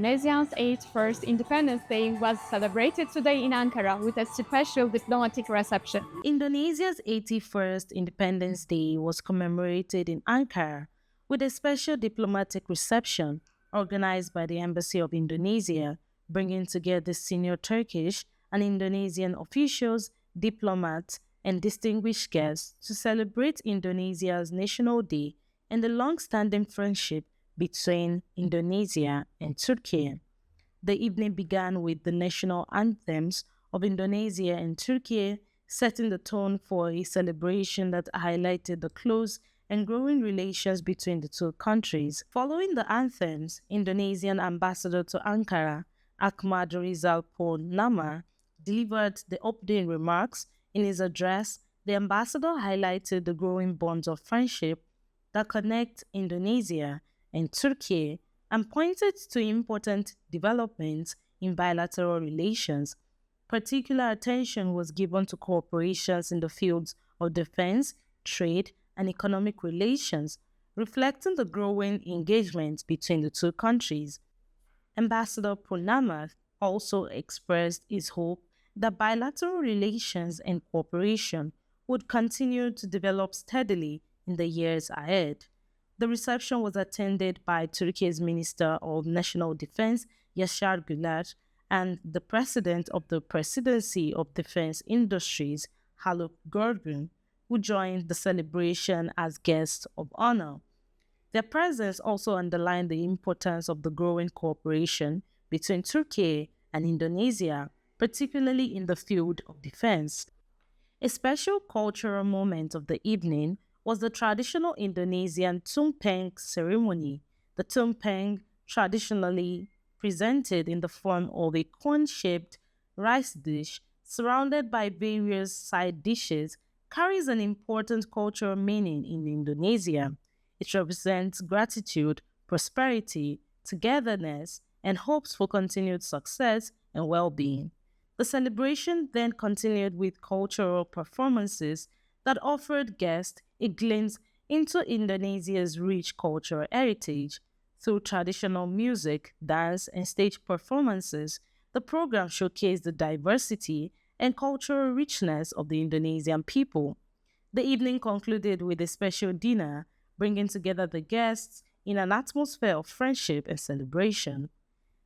Indonesia's 81st Independence Day was celebrated today in Ankara with a special diplomatic reception. Indonesia's 81st Independence Day was commemorated in Ankara with a special diplomatic reception organized by the Embassy of Indonesia, bringing together senior Turkish and Indonesian officials, diplomats, and distinguished guests to celebrate Indonesia's National Day and the long-standing friendship between Indonesia and Türkiye. The evening began with the national anthems of Indonesia and Türkiye, setting the tone for a celebration that highlighted the close and growing relations between the two countries. Following the anthems, Indonesian Ambassador to Ankara, Achmad Rizal Purnama, delivered the opening remarks. In his address, the ambassador highlighted the growing bonds of friendship that connect Indonesia and Türkiye and pointed to important developments in bilateral relations. Particular attention was given to cooperations in the fields of defense, trade, and economic relations, reflecting the growing engagement between the two countries. Ambassador Purnama also expressed his hope that bilateral relations and cooperation would continue to develop steadily in the years ahead. The reception was attended by Turkey's Minister of National Defense, Yaşar Güler, and the President of the Presidency of Defence Industries, Haluk Görgün, who joined the celebration as guests of honor. Their presence also underlined the importance of the growing cooperation between Turkey and Indonesia, particularly in the field of defense. A special cultural moment of the evening was the traditional Indonesian tumpeng ceremony. The tumpeng, traditionally presented in the form of a cone-shaped rice dish surrounded by various side dishes, carries an important cultural meaning in Indonesia. It represents gratitude, prosperity, togetherness, and hopes for continued success and well-being. The celebration then continued with cultural performances that offered guests a glimpse into Indonesia's rich cultural heritage. Through traditional music, dance, and stage performances, the program showcased the diversity and cultural richness of the Indonesian people. The evening concluded with a special dinner, bringing together the guests in an atmosphere of friendship and celebration.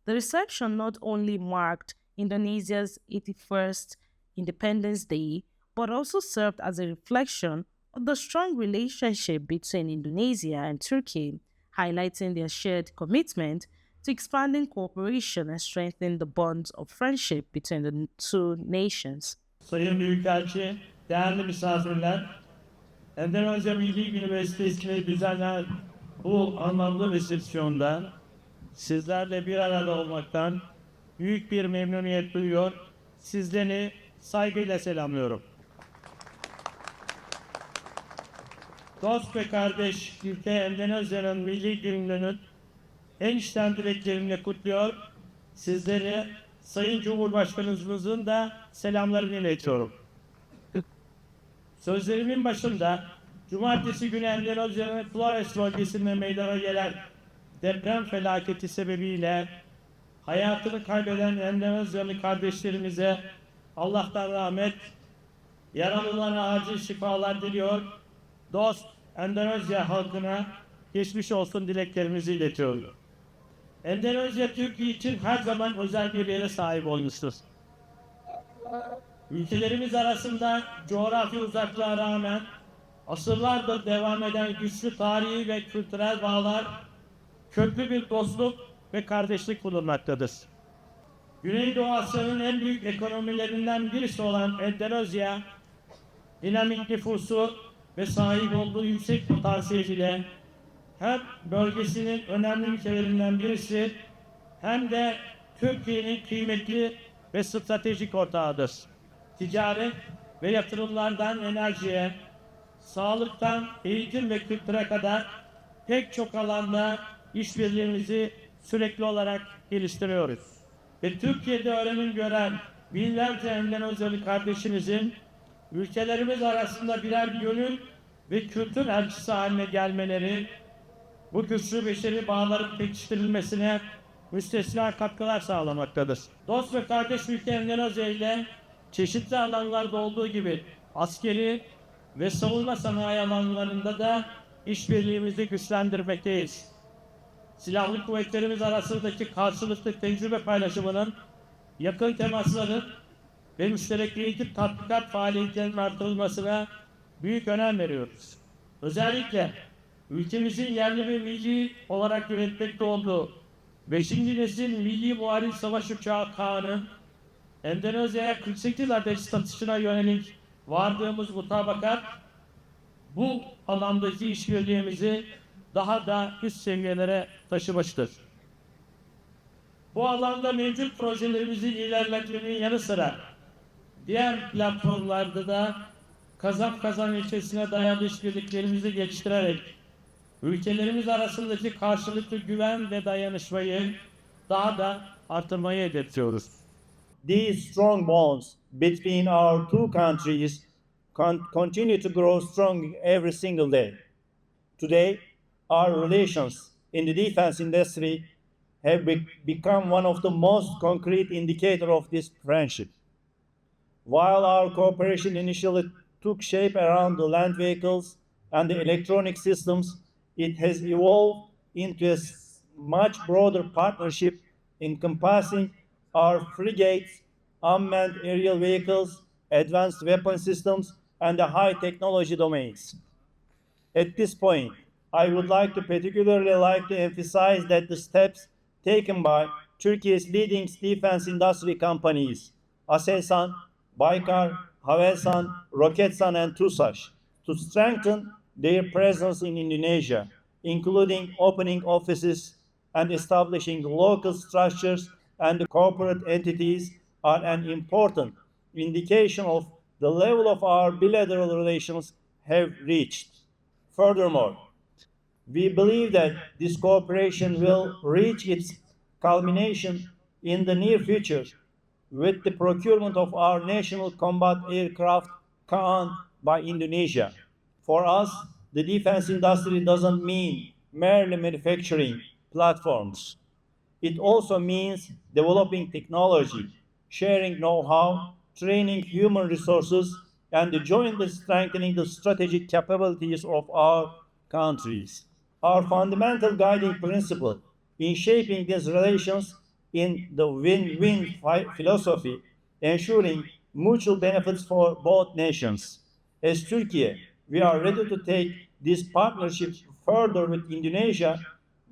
The reception not only marked Indonesia's 81st Independence Day, but also served as a reflection of the strong relationship between Indonesia and Turkey, highlighting their shared commitment to expanding cooperation and strengthening the bonds of friendship between the two nations. Sayın Büyükelçi, değerli misafirler, Endonezya Milli Üniversitesi'ne düzenlenen bu anlamlı resepsiyonda sizlerle bir arada olmaktan büyük bir memnuniyet duyuyor, sizleri saygıyla selamlıyorum. Dost ve kardeş ülke Endonezya'nın milli gününün en içten dileklerimle kutluyor. Sizleri Sayın Cumhurbaşkanımızın da selamlarını iletiyorum. Sözlerimin başında Cumartesi günü Endonezya'nın Flores bölgesinde meydana gelen deprem felaketi sebebiyle hayatını kaybeden Endonezyalı kardeşlerimize Allah'tan rahmet, yaralılara acil şifalar diliyor. Dost Endonezya halkına geçmiş olsun dileklerimizi iletiyoruz. Endonezya Türkiye için her zaman özel bir yere sahip olmuştur. Ülkelerimiz arasında coğrafi uzaklığa rağmen asırlardır devam eden güçlü tarihi ve kültürel bağlar, köklü bir dostluk ve kardeşlik bulunmaktadır. Güneydoğu Asya'nın en büyük ekonomilerinden birisi olan Endonezya, dinamik nüfusu ve sahip olduğu yüksek potansiyel ile hem bölgesinin önemli ülkelerinden birisi hem de Türkiye'nin kıymetli ve stratejik ortağıdır. Ticaret ve yatırımlardan enerjiye, sağlıktan eğitim ve kültüre kadar pek çok alanda işbirliğimizi sürekli olarak geliştiriyoruz. Ve Türkiye'de öğrenim gören binlerce Endonezyalı kardeşimizin ülkelerimiz arasında birer gönül ve kültür elçisi haline gelmeleri, bu güçlü beşeri bağların pekiştirilmesine müstesna katkılar sağlamaktadır. Dost ve kardeş ülke Endonezya ile çeşitli alanlarda olduğu gibi askeri ve savunma sanayi alanlarında da işbirliğimizi güçlendirmekteyiz. Silahlı kuvvetlerimiz arasındaki karşılıklı tecrübe paylaşımının, yakın temasların ve müşterek eğitim tatbikat faaliyetlerinin artırılmasına büyük önem veriyoruz. Özellikle ülkemizin yerli ve milli olarak yönetmekte olduğu 5. nesil Milli Muharip Savaş Uçağı Kağan'ın Endonezya'ya 48 adet satışına yönelik vardığımız mutabakat bu alandaki işbirliğimizi daha da üst seviyelere taşımıştır. Bu alanda mevcut projelerimizin ilerletmenin yanı sıra diğer platformlarda da kazan kazan ilkesine dayalı işbirliklerimizi geliştirerek ülkelerimiz arasındaki karşılıklı güven ve dayanışmayı daha da artırmayı hedefliyoruz. These strong bonds between our two countries continue to grow strong every single day. Today, our relations in the defense industry have become one of the most concrete indicators of this friendship. While our cooperation initially took shape around the land vehicles and the electronic systems, it has evolved into a much broader partnership encompassing our frigates, unmanned aerial vehicles, advanced weapon systems, and the high technology domains. At this point, I would like to emphasize that the steps taken by Turkey's leading defense industry companies, Aselsan, Baykar, Havelsan, Roketsan, and TUSAŞ, to strengthen their presence in Indonesia, including opening offices and establishing local structures and corporate entities, are an important indication of the level of our bilateral relations have reached. Furthermore, we believe that this cooperation will reach its culmination in the near future with the procurement of our national combat aircraft Kaan by Indonesia. For us, the defense industry doesn't mean merely manufacturing platforms. It also means developing technology, sharing know-how, training human resources, and jointly strengthening the strategic capabilities of our countries. Our fundamental guiding principle in shaping these relations in the win-win philosophy, ensuring mutual benefits for both nations. As Turkey, we are ready to take this partnership further with Indonesia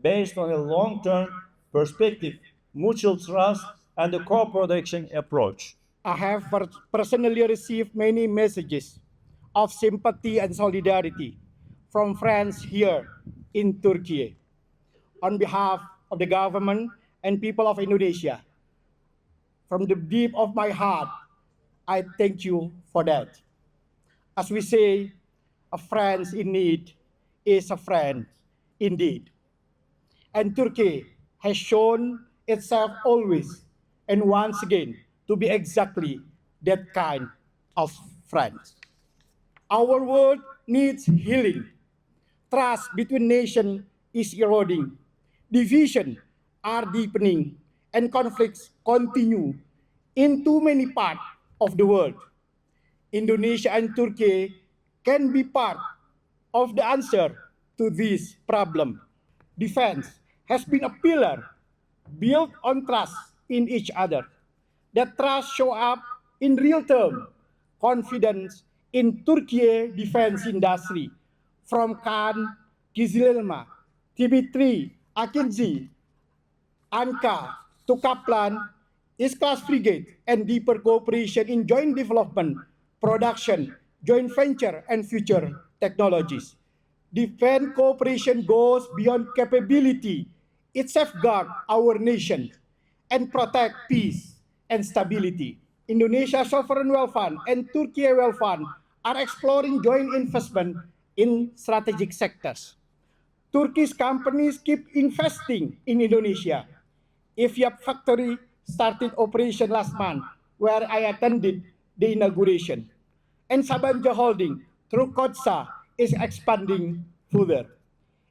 based on a long-term perspective, mutual trust, and a co-production approach. I have personally received many messages of sympathy and solidarity from friends here in Turkey. On behalf of the government and people of Indonesia, from the deep of my heart, I thank you for that. As we say, a friend in need is a friend indeed. And Turkey has shown itself always and once again to be exactly that kind of friend. Our world needs healing. Trust between nations is eroding. Divisions are deepening and conflicts continue in too many parts of the world. Indonesia and Turkey can be part of the answer to this problem. Defense has been a pillar built on trust in each other. That trust show up in real term, confidence in Turkey defense industry, from Kan, Kizilelma, TB3, Akinci, Anka to Kaplan, Is-class frigate, and deeper cooperation in joint development, production, joint venture, and future technologies. Defense cooperation goes beyond capability. It safeguards our nation and protect peace and stability. Indonesia Sovereign Wealth Fund and Turkey Wealth Fund are exploring joint investment in strategic sectors. Turkish companies keep investing in Indonesia. Ifyap factory started operation last month, where I attended the inauguration. And Sabancı Holding, through Kotsa, is expanding further.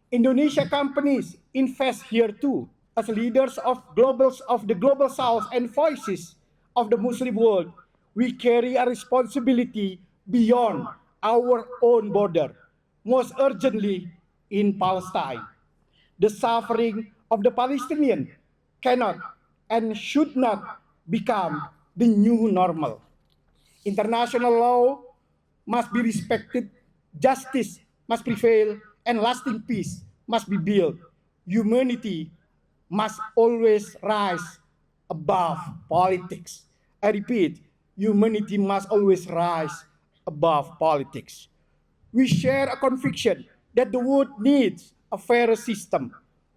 Indonesia companies invest here too. as leaders of the global South and voices of the Muslim world, we carry a responsibility beyond our own border, most urgently in Palestine. The suffering of the Palestinian cannot and should not become the new normal. International law must be respected, justice must prevail, and lasting peace must be built. Humanity must always rise above politics. I repeat, humanity must always rise above politics. We share a conviction that the world needs a fairer system,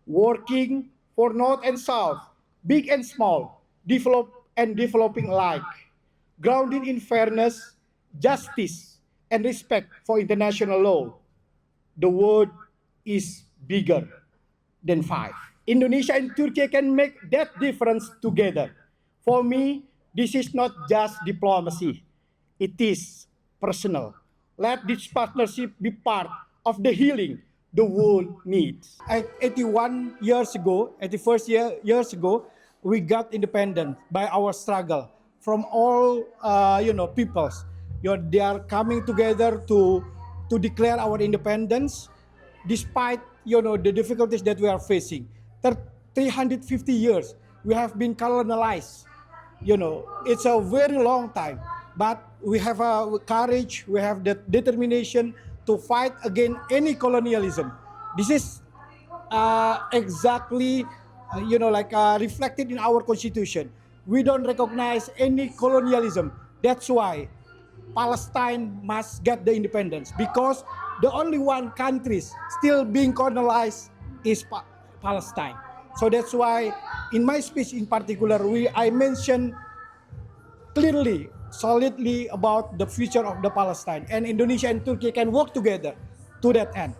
working for North and South, big and small, developed and developing alike, grounded in fairness, justice, and respect for international law. The world is bigger than five. Indonesia and Turkey can make that difference together. For me, this is not just diplomacy, it is personal. Let this partnership be part of the healing the world needs. 81 years ago, 81st years ago, we got independent by our struggle from all peoples. They are coming together to declare our independence, despite the difficulties that we are facing. 350 years we have been colonized. It's a very long time, but we have a courage, we have the determination to fight against any colonialism. This is exactly reflected in our constitution. We don't recognize any colonialism. That's why Palestine must get the independence, because the only one country still being colonized is Palestine. So that's why in my speech in particular, I mentioned clearly, solidly about the future of the Palestine, and Indonesia and Turkey can work together to that end.